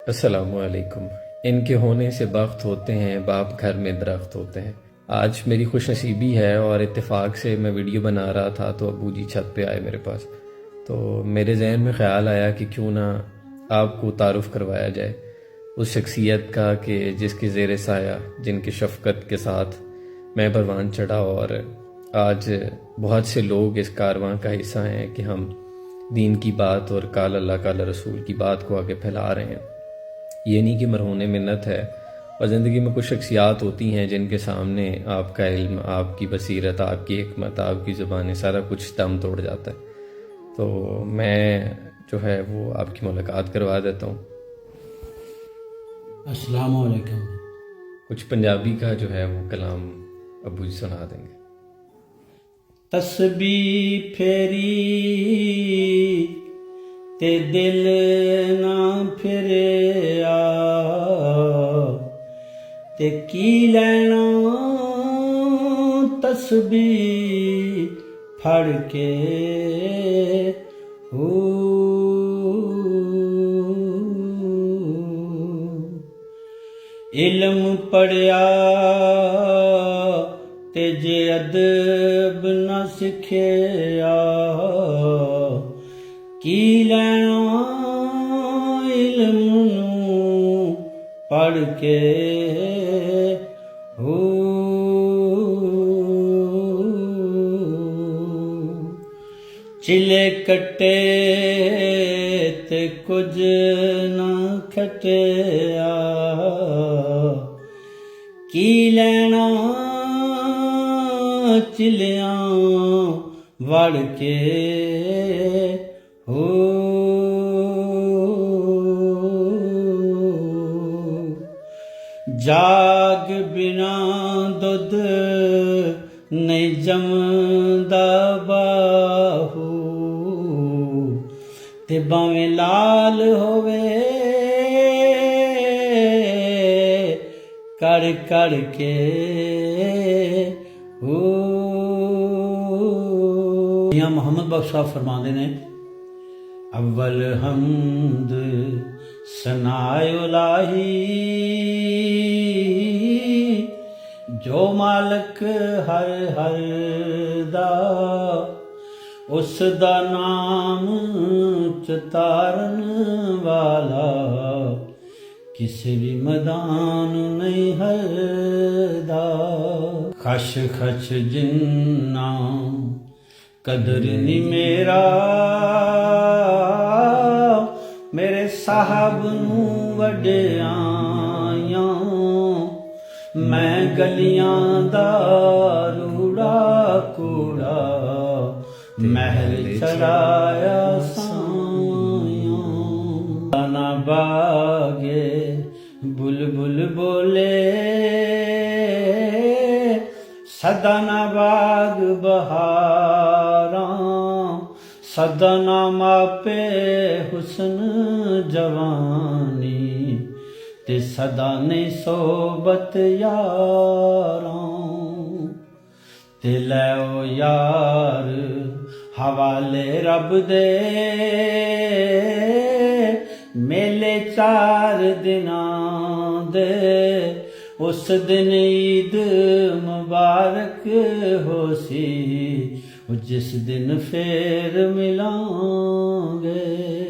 السلام علیکم۔ ان کے ہونے سے بخت ہوتے ہیں، باپ گھر میں درخت ہوتے ہیں۔ آج میری خوش نصیبی ہے اور اتفاق سے میں ویڈیو بنا رہا تھا تو ابو جی چھت پہ آئے میرے پاس، تو میرے ذہن میں خیال آیا کہ کیوں نہ آپ کو تعارف کروایا جائے اس شخصیت کا کہ جس کے زیر سایہ، جن کی شفقت کے ساتھ میں پروان چڑھا، اور آج بہت سے لوگ اس کارواں کا حصہ ہیں کہ ہم دین کی بات اور قال اللہ قال رسول کی بات کو آگے پھیلا رہے ہیں۔ یہ نہیں کہ مرہون منت ہے، اور زندگی میں کچھ شخصیات ہوتی ہیں جن کے سامنے آپ کا علم، آپ کی بصیرت، آپ کی حکمت، آپ کی زبانیں، سارا کچھ دم توڑ جاتا ہے۔ تو میں جو ہے وہ آپ کی ملاقات کروا دیتا ہوں۔ السلام علیکم۔ کچھ پنجابی کا جو ہے وہ کلام ابو جی سنا دیں گے۔ تسبیح پھیری تے دل نہ پھریا تے کی لینا تسبیح پھڑ کے علم پڑھیا تے جے ادب نہ سکھیا کی لینا علم نوں پڑھ کے چلے کٹے تے کچھ نہ کھٹیا کی لینا چلیاں وڑ کے جاگ بنا دودھ نہیں جمدا باہو تے باویں لال ہووے کڑ کڑ کے میاں محمد بخش صاحب فرماندے نے اول حمد ثنائے الہی جو مالک ہر ہر دا اس دا نام چتارن والا کسی بھی میدان نہیں ہردا خش خش جنہ قدر نہیں میرا میرے صاحب نوں وڈیاں میں گلیاں دا روڑا کوڑا محل چڑھایا سایاں دانا باغے بلبل بولے سدانا باغ بہاراں سدانا ماپے حسن جوانی تے سدانے صحبت یاراں تے لیو یار حوالے رب دے میلے 4 دناں دے اس دن عید مبارک ہو سی جس دن پھر ملیں گے۔